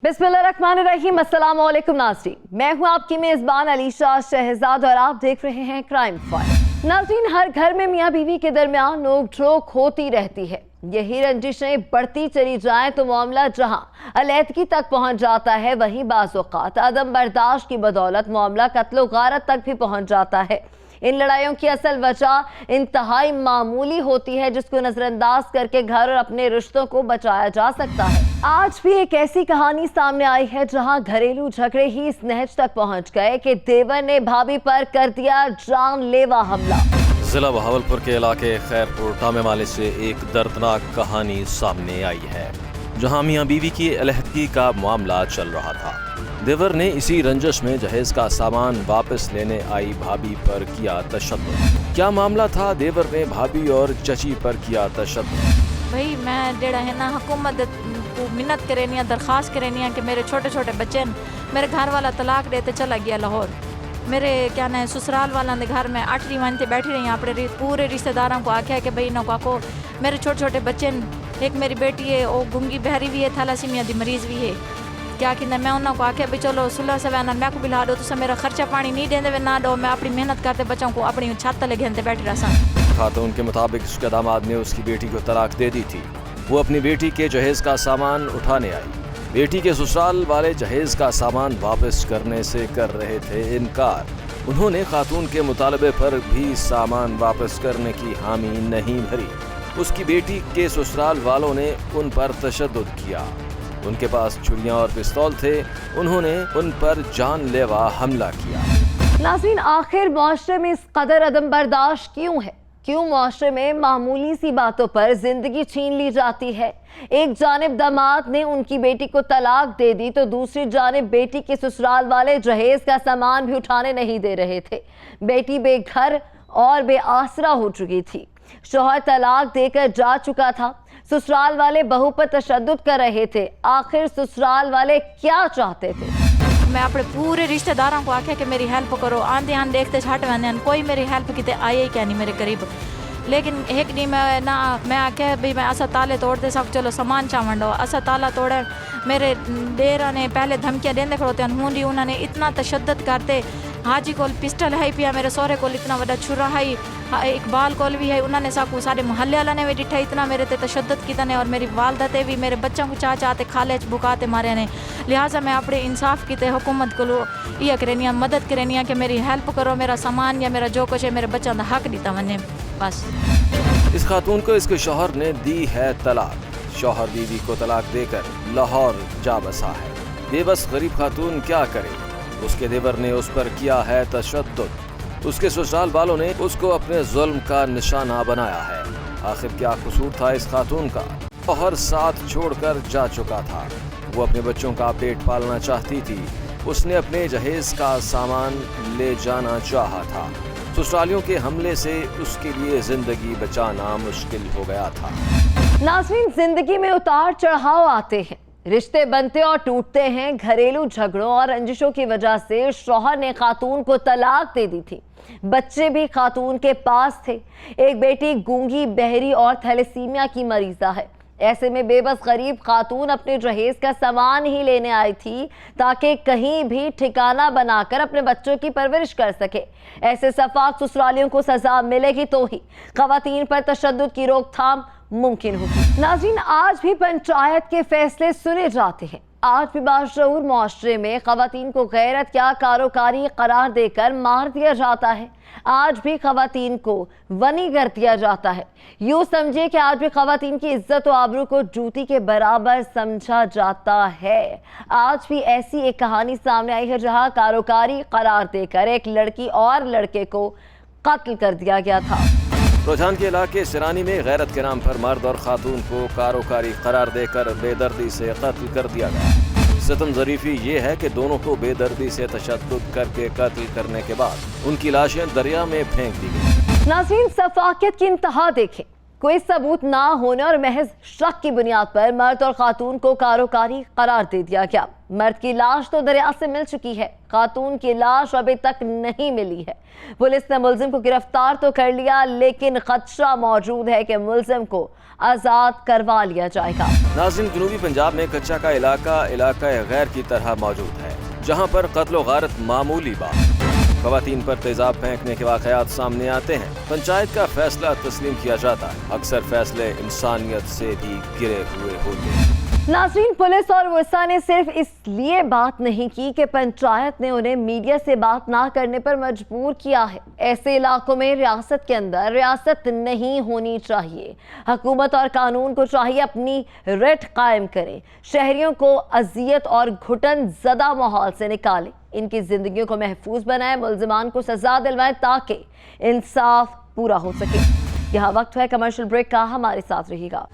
बिस्मिल्लाहिर्रहमानिर्रहीम, अस्सलाम वालेकुम नाज़रीन, मैं हूँ आपकी मेज़बान अलीशा शहजाद और आप देख रहे हैं क्राइम फाइल। नाज़रीन, हर घर में मियाँ बीवी के दरमियान नोक झोंक होती रहती है। यही रंजिशें बढ़ती चली जाएं तो मामला जहां अलैदगी तक पहुंच जाता है, वहीं बाज़ औक़ात अदम बर्दाश्त की बदौलत मामला कत्ल गारत तक भी पहुंच जाता है। इन लड़ाइयों की असल वजह इंतहाई मामूली होती है, जिसको नजरअंदाज करके घर और अपने रिश्तों को बचाया जा सकता है। आज भी एक ऐसी कहानी सामने आई है जहां घरेलू झगड़े ही इस नहज तक पहुंच गए कि देवर ने भाभी पर कर दिया जानलेवा हमला। जिला बहावलपुर के इलाके खैरपुर टामेमाले से एक दर्दनाक कहानी सामने आई है, जहां मियां बीवी की अलहदगी का मामला चल रहा था। देवर ने इसी रंजश में जहेज का सामान वापस लेने आई भाभी पर किया तशद्दुद। क्या मामला था? देवर ने भाभी और चची पर किया तशद्दुद। भाई मैं डेढ़ा है ना हुकूमत को मिन्नत करेनिया, दरख्वास्त करेनिया कि मेरे छोटे छोटे बच्चे मेरे घर वाला तलाक देते चला गया लाहौर। मेरे क्या ना ससुराल वाला ने घर में 8 महीने बैठी रही, अपने पूरे रिश्तेदारों को आख्या कि भाई नो को मेरे छोटे छोटे बच्चे, एक मेरी बेटी है वो गुंगी बहरी भी है, थैलासीमिया दी मरीज भी है। क्या कि मैं उन्होंने आख्या भी चलो सुलह सवैना मैं को बिला दो, तो मेरा खर्चा पानी नहीं देंदे ना दो, मैं अपनी मेहनत करते बच्चों को अपनी छत तले घेनते बैठे रहा। खातून के मुताबिक उसके दामाद ने उसकी बेटी को तलाक दे दी थी। वो अपनी बेटी के जहेज का सामान उठाने आई। बेटी के ससुराल वाले जहेज का सामान वापस करने से कर रहे थे इनकार। उन्होंने खातून के मुतालबे पर भी सामान वापस करने की हामी नहीं भरी। उसकी बेटी के ससुराल वालों ने उन पर तशद्दुद किया। उनके पास छुरियां और पिस्तौल थे। उन्होंने उन पर जानलेवा हमला किया। नाज़रीन, आखिर मुआशरे में इस कदर अदम बर्दाश्त क्यों है? क्यों मुआशरे में मामूली सी बातों पर जिंदगी छीन ली जाती है? एक जानिब दामाद ने उनकी बेटी को तलाक दे दी तो दूसरी जानिब बेटी के ससुराल वाले जहेज का सामान भी उठाने नहीं दे रहे थे। बेटी बेघर और बेआसरा हो चुकी थी। शौहर तलाक देकर जा चुका था। ससुराल वाले बहू पर तशद्दुद कर रहे थे। आखिर ससुराल वाले क्या चाहते थे? मैं अपने पूरे रिश्तेदारों को आख्या कि मेरी हेल्प करो, आंधे आन देखते छाट वंदे, कोई मेरी हेल्प किते आए क्या नहीं मेरे करीब। लेकिन एक नहीं मैं आख्या भाई मैं असा ताले तोड़ते सब चलो सामान चावंडो, असा ताला तोड़े। मेरे डेरा ने पहले धमकियाँ देंदे खड़ोते हूँ, उन्होंने इतना तशद्दुद करते। हाजी को पिस्टल है पिया, मेरे सोहरे को इतना बड़ा छुरा है, इकबाल कोल भी है। उन्होंने साकू सारे मोहल्ले वाला ने भी डिठा इतना मेरे ते तशद्दुद किया ने, और मेरी वालदा ते भी मेरे बच्चों को चाहते खाले बुकाते मारे ने। लिहाजा मैं अपने इंसाफ की हुकूमत को ये करेनिया, मदद करेनिया कि मेरी हेल्प करो, मेरा सामान या मेरा जो कुछ है मेरे बच्चों का हक दीता मने बस। इस खातून को इसके शौहर ने दी है तलाक। शौहर बीवी को तलाक देकर लाहौर जा बसा है। बेबस गरीब खातून क्या करे? उसके देवर ने उस पर किया है तशद्दुद। उसके ससुराल वालों ने उसको अपने जुल्म का निशाना बनाया है। आखिर क्या कसूर था इस खातून का? शौहर साथ छोड़कर जा चुका था। वो अपने बच्चों का पेट पालना चाहती थी। उसने अपने जहेज का सामान ले जाना चाहा था। ससुरालियों के हमले से उसके लिए जिंदगी बचाना मुश्किल हो गया था। नाज़रीन, जिंदगी में उतार चढ़ाव आते हैं, रिश्ते बनते और टूटते हैं। घरेलू झगड़ों और रंजिशों की वजह से शौहर ने खातून को तलाक दे दी थी। बच्चे भी खातून के पास थे। एक बेटी गूंगी बहरी और थैलेसीमिया की मरीजा है। ऐसे में बेबस गरीब खातून अपने जहेज का सामान ही लेने आई थी ताकि कहीं भी ठिकाना बनाकर अपने बच्चों की परवरिश कर सके। ऐसे सफाक ससुरालियों को सजा मिलेगी तो ही खवातीन पर तशद्दुद की रोकथाम मुमकिन होगी। नाज़रीन, आज भी पंचायत के फैसले सुने जाते हैं। आज भी बाशऊर मुआशरे में खवातीन को गैरत या कारोकारी करार देकर मार दिया जाता है। आज भी खवातीन को वनी कर दिया जाता है। यूँ समझिए कि आज भी खवातीन की इज्जत और आबरू को जूती के बराबर समझा जाता है। आज भी ऐसी एक कहानी सामने आई है जहां कारोकारी करार देकर एक लड़की और लड़के को कत्ल कर दिया गया था। रुझान के इलाके सिरानी में गैरत के नाम पर मर्द और खातून को कारोकारी करार देकर बेदर्दी से कत्ल कर दिया गया। सितम ज़रीफ़ी ये है कि दोनों को बेदर्दी से तशद्दुद करके कत्ल करने के बाद उनकी लाशें दरिया में फेंक दी गई। नाज़रीन, सफाकियत की इंतहा देखें। कोई सबूत ना होने और महज शक की बुनियाद पर मर्द और खातून को कारोकारी करार दे दिया गया। मर्द की लाश तो दरिया से मिल चुकी है, खातून की लाश अभी तक नहीं मिली है। पुलिस ने मुलजिम को गिरफ्तार तो कर लिया, लेकिन खदशा मौजूद है कि मुलजिम को आज़ाद करवा लिया जाएगा। नाज़रीन, जनूबी पंजाब में कच्चा का इलाका गैर की तरह मौजूद है, जहाँ पर कत्ल गारत मामूली बात। ख़वातीन पर तेज़ाब फेंकने के वाक़यात सामने आते हैं। पंचायत का फैसला तस्लीम किया जाता है। अक्सर फैसले इंसानियत से भी गिरे हुए होते हैं। नाज़रीन, पुलिस और वर्सा ने सिर्फ इसलिए बात नहीं की कि पंचायत ने उन्हें मीडिया से बात ना करने पर मजबूर किया है। ऐसे इलाकों में रियासत के अंदर रियासत नहीं होनी चाहिए। हुकूमत और कानून को चाहिए अपनी रेट कायम करें, शहरियों को अजियत और घुटन ज़दा माहौल से निकालें, इनकी जिंदगियों को महफूज बनाएं, मुल्जिमान को सजा दिलवाएं ताकि इंसाफ पूरा हो सके। यहाँ वक्त है कमर्शियल ब्रेक का, हमारे साथ रहिएगा।